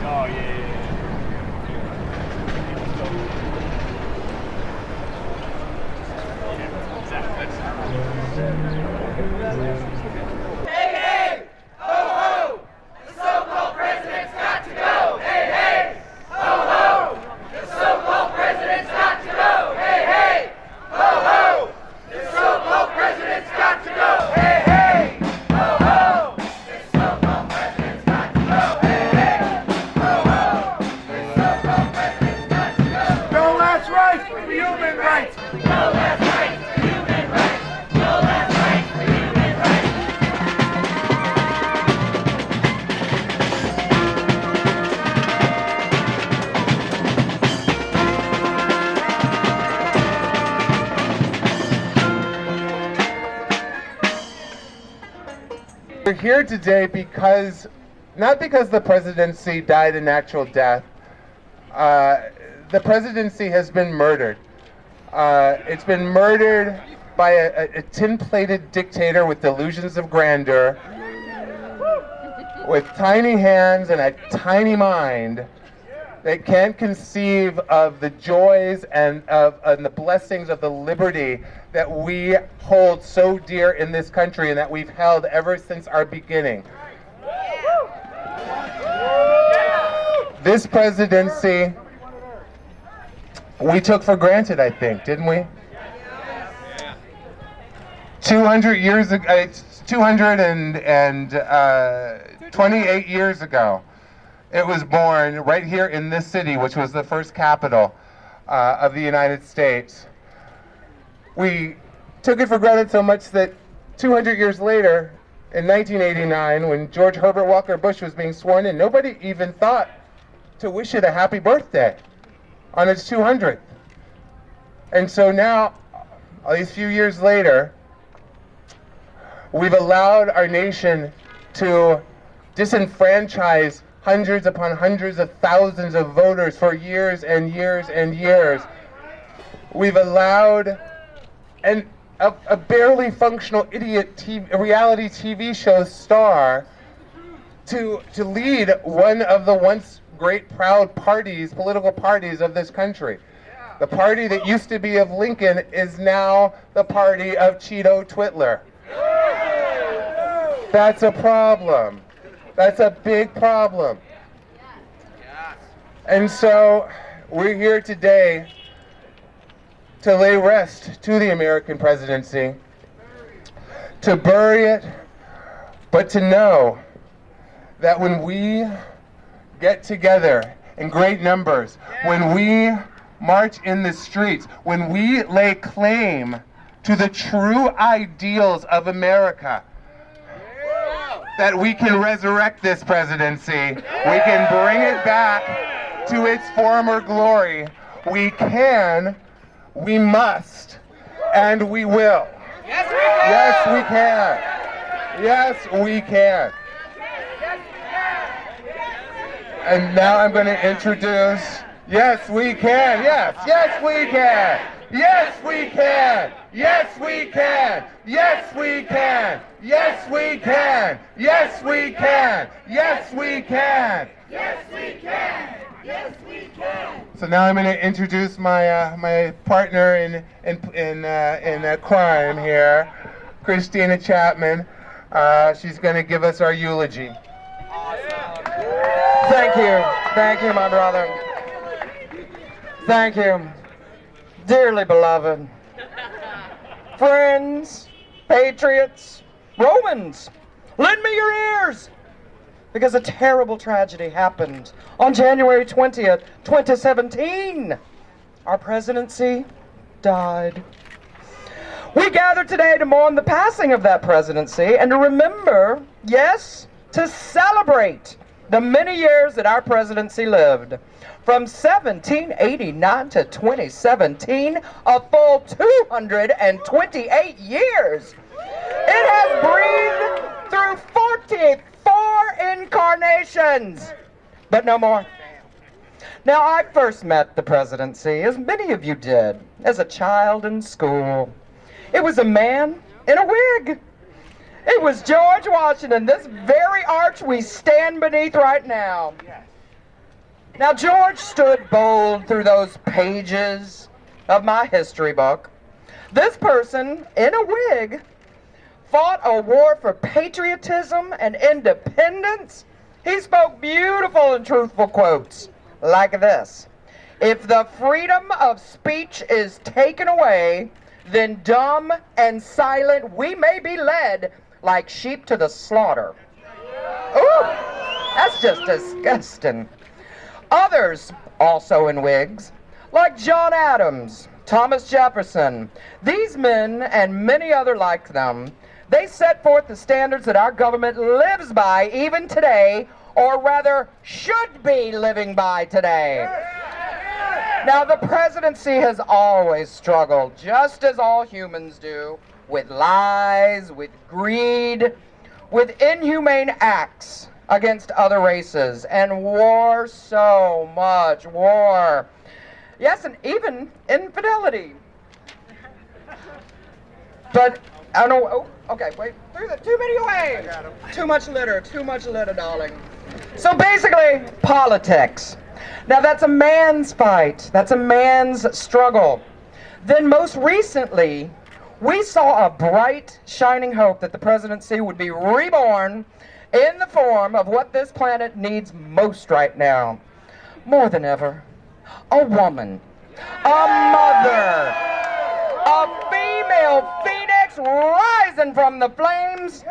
Oh, yeah. Hey, hey! Ho, ho! The so-called president's got to go! Hey, hey! Ho, ho! The so-called president's got to go! Hey, hey! Ho, ho! The so-called president's got to go! Hey, hey! Ho, ho! The so-called president's got to go! Hey, hey! Ho, ho! The so-called president's got to go! No last rights for human rights! No last rights for human rights! No last rights for human rights! We're here today not because the presidency died a natural death. The presidency has been murdered. It's been murdered by a tin-plated dictator with delusions of grandeur, with tiny hands and a tiny mind that can't conceive of the joys and the blessings of the liberty that we hold so dear in this country and that we've held ever since our beginning. This presidency we took for granted, I think, didn't we? 228 years ago, it was born right here in this city, which was the first capital of the United States. We took it for granted so much that 200 years later, in 1989, when George Herbert Walker Bush was being sworn in, nobody even thought to wish it a happy birthday on its 200th. And so now, all these few years later, we've allowed our nation to disenfranchise hundreds upon hundreds of thousands of voters for years and years and years. We've allowed a barely functional idiot reality TV show star to lead one of the once great proud political parties of this country. The party that used to be of Lincoln is now the party of Cheeto Twitler. That's a problem. That's a big problem. And so we're here today to lay rest to the American presidency, to bury it, but to know that when we get together in great numbers, when we march in the streets, when we lay claim to the true ideals of America, that we can resurrect this presidency, we can bring it back to its former glory. We can, we must, and we will. Yes, we can. Yes, we can. And now I'm going to introduce, yes, we can. Yes, yes, we can. Yes, we can. Yes, we can. Yes, we can. Yes, we can. Yes, we can. Yes, we can. Yes, we can. Yes, we can. So now I'm going to introduce my partner in crime here, Christina Chapman. She's going to give us our eulogy. Thank you, my brother. Thank you, dearly beloved. Friends, patriots, Romans, lend me your ears, because a terrible tragedy happened on January 20th, 2017. Our presidency died. We gather today to mourn the passing of that presidency and to remember, yes, to celebrate the many years that our presidency lived. From 1789 to 2017, a full 228 years. It has breathed through 44 incarnations, but no more. Now, I first met the presidency, as many of you did, as a child in school. It was a man in a wig. It was George Washington, this very arch we stand beneath right now. Now, George stood bold through those pages of my history book. This person, in a wig, fought a war for patriotism and independence. He spoke beautiful and truthful quotes like this: "If the freedom of speech is taken away, then dumb and silent we may be led like sheep to the slaughter." Ooh, that's just disgusting. Others, also in wigs, like John Adams, Thomas Jefferson, these men and many other like them, they set forth the standards that our government lives by even today, or rather should be living by today. Now, the presidency has always struggled, just as all humans do, with lies, with greed, with inhumane acts against other races, and war, so much war. Yes, and even infidelity. But, I don't know, oh, okay, wait, too many away. Too much litter, darling. So basically, politics. Now that's a man's fight, that's a man's struggle. Then most recently, we saw a bright, shining hope that the presidency would be reborn in the form of what this planet needs most right now. More than ever, a woman, a mother, a female phoenix rising from the flames,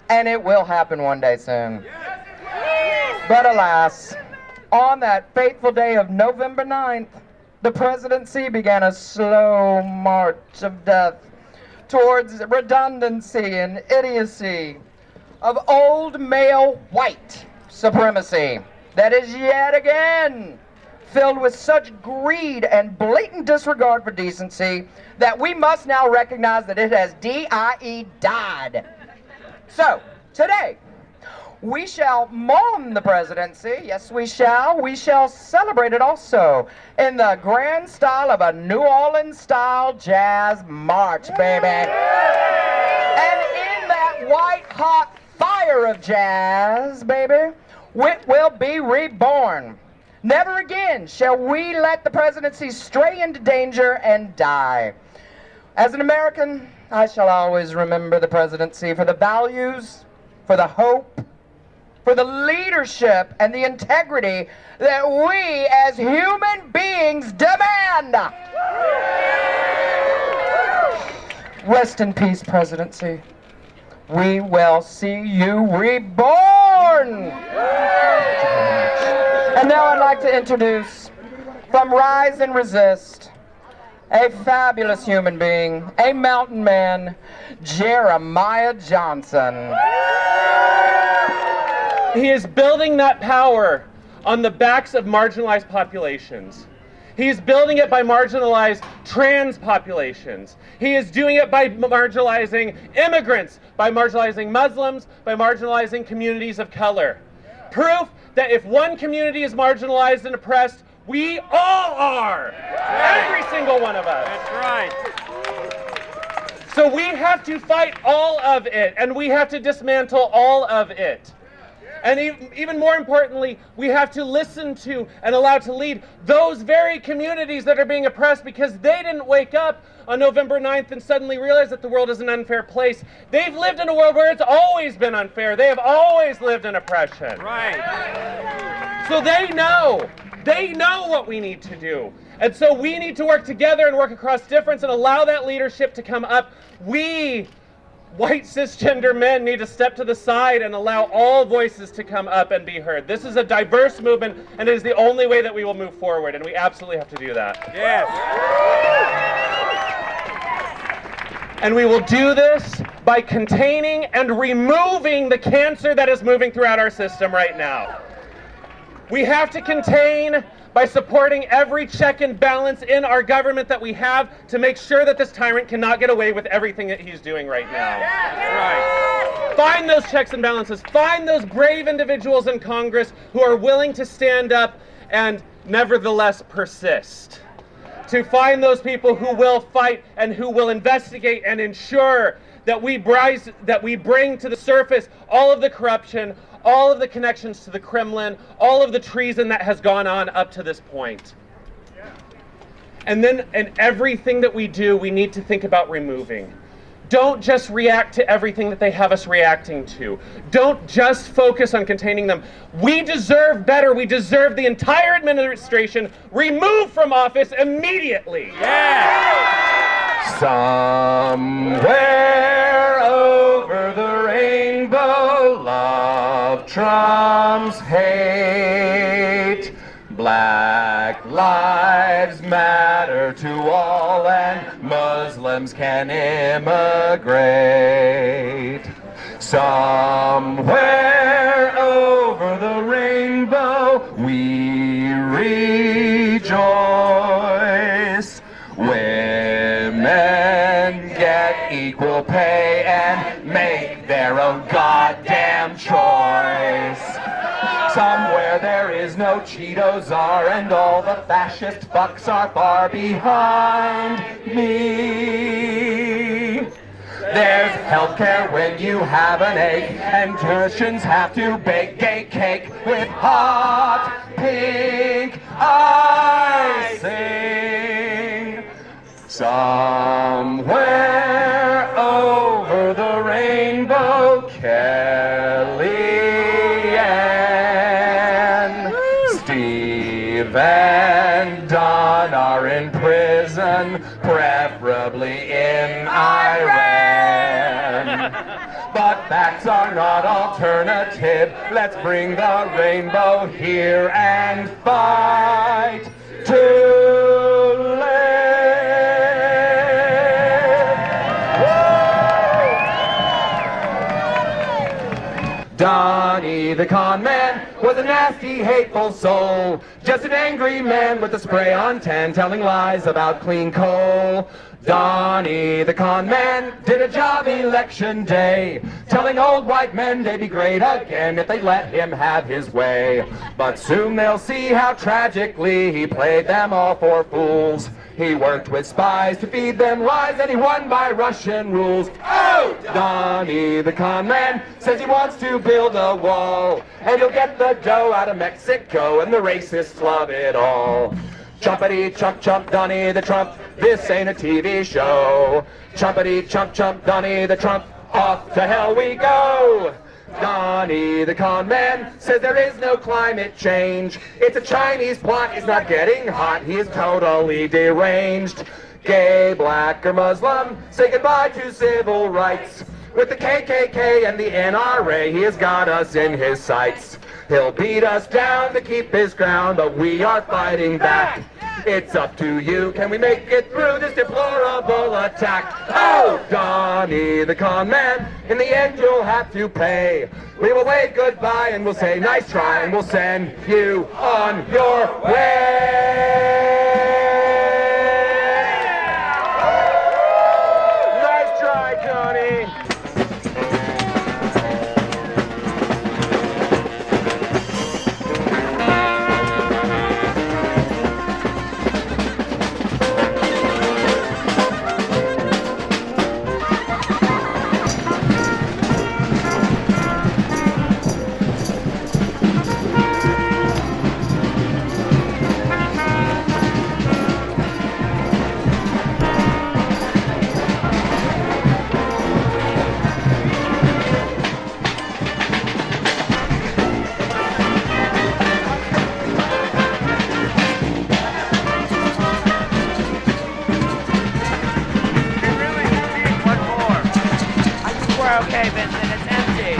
and it will happen one day soon. But alas, on that fateful day of November 9th, the presidency began a slow march of death towards redundancy and idiocy of old male white supremacy that is yet again filled with such greed and blatant disregard for decency that we must now recognize that it has died. So, today, we shall mourn the presidency. Yes, we shall. We shall celebrate it also in the grand style of a New Orleans-style jazz march, baby. And in that white-hot fire of jazz, baby, it will be reborn. Never again shall we let the presidency stray into danger and die. As an American, I shall always remember the presidency for the values, for the hope, for the leadership and the integrity that we as human beings demand. Rest in peace, presidency. We will see you reborn. And now I'd like to introduce, from Rise and Resist, a fabulous human being, a mountain man, Jeremiah Johnson. He is building that power on the backs of marginalized populations. He is building it by marginalized trans populations. He is doing it by marginalizing immigrants, by marginalizing Muslims, by marginalizing communities of color. Proof that if one community is marginalized and oppressed, we all are. Every single one of us. That's right. So we have to fight all of it, and we have to dismantle all of it. And even more importantly, we have to listen to and allow to lead those very communities that are being oppressed, because they didn't wake up on November 9th and suddenly realize that the world is an unfair place. They've lived in a world where it's always been unfair. They have always lived in oppression. Right. So they know what we need to do. And so we need to work together and work across difference and allow that leadership to come up. We, white cisgender men, need to step to the side and allow all voices to come up and be heard. This is a diverse movement, and it is the only way that we will move forward, and we absolutely have to do that. Yes. And we will do this by containing and removing the cancer that is moving throughout our system right now. We have to contain by supporting every check and balance in our government that we have to make sure that this tyrant cannot get away with everything that he's doing right now. Right. Find those checks and balances. Find those brave individuals in Congress who are willing to stand up and nevertheless persist. To find those people who will fight and who will investigate and ensure that we bring to the surface all of the corruption, all of the connections to the Kremlin, all of the treason that has gone on up to this point. And everything that we do, we need to think about removing. Don't just react to everything that they have us reacting to. Don't just focus on containing them. We deserve better. We deserve the entire administration removed from office immediately. Somewhere over the rainbow, love trumps hate. Black lives matter to all, and Muslims can immigrate. Somewhere over the rainbow, we rejoice. Women get equal pay and make their own goddamn choice. Somewhere there is no Cheeto czar, and all the fascist fucks are far behind me. There's healthcare when you have an ache, and Christians have to bake gay cake with hot pink icing. Somewhere over the rainbow, Kelly and Don are in prison, preferably in Iran. But facts are not alternative. Let's bring the rainbow here and fight to live. Donnie the con man was a nasty, hateful soul. Just an angry man with a spray-on tan telling lies about clean coal. Donnie the con man did a job election day, telling old white men they'd be great again if they let him have his way. But soon they'll see how tragically he played them all for fools. He worked with spies to feed them lies, and he won by Russian rules. Oh! Donnie the con man says he wants to build a wall, and he'll get the dough out of Mexico, and the racists love it all. Chumpity chump chump Donnie the Trump, this ain't a TV show. Chumpity chump chump Donnie the Trump, off to hell we go. Donnie the con man says there is no climate change. It's a Chinese plot, he's not getting hot, he is totally deranged. Gay, black or Muslim, say goodbye to civil rights. With the KKK and the NRA, he has got us in his sights. He'll beat us down to keep his ground, but we are fighting back. It's up to you, can we make it through this deplorable attack? Oh, Donnie the con man, in the end you'll have to pay. We will wave goodbye and we'll say nice try, and we'll send you on your way. Nice try, Donnie. Okay, Vincent, it's empty.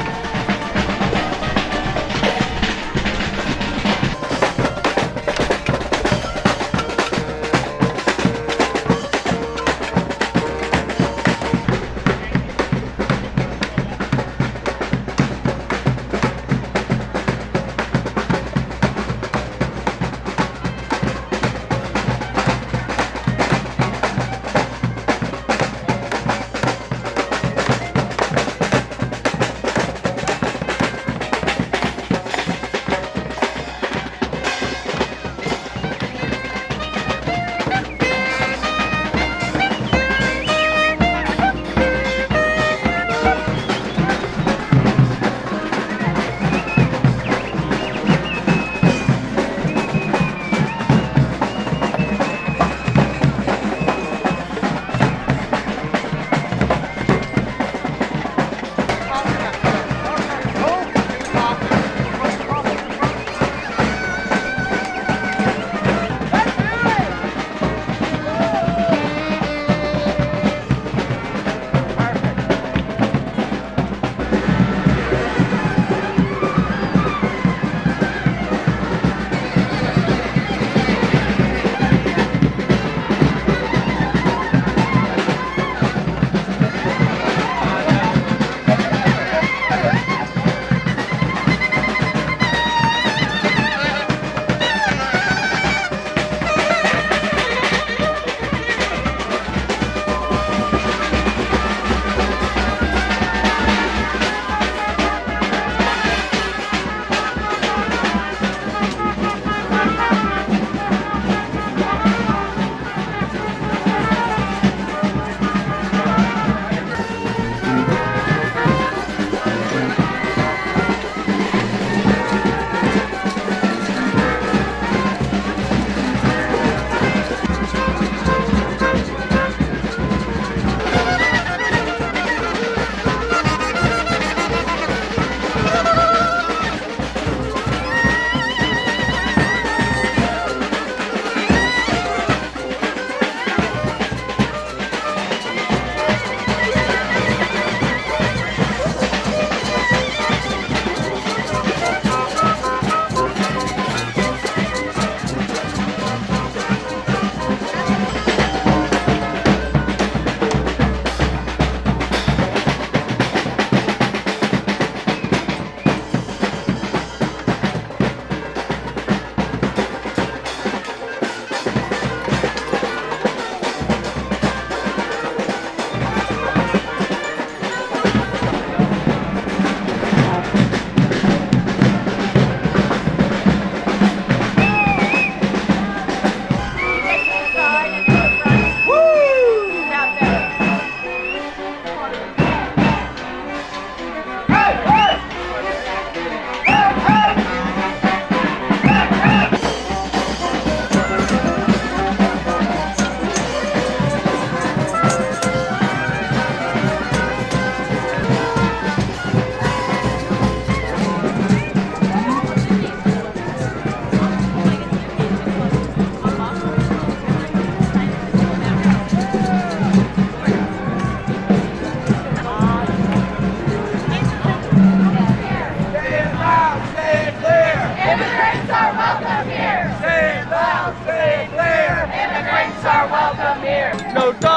No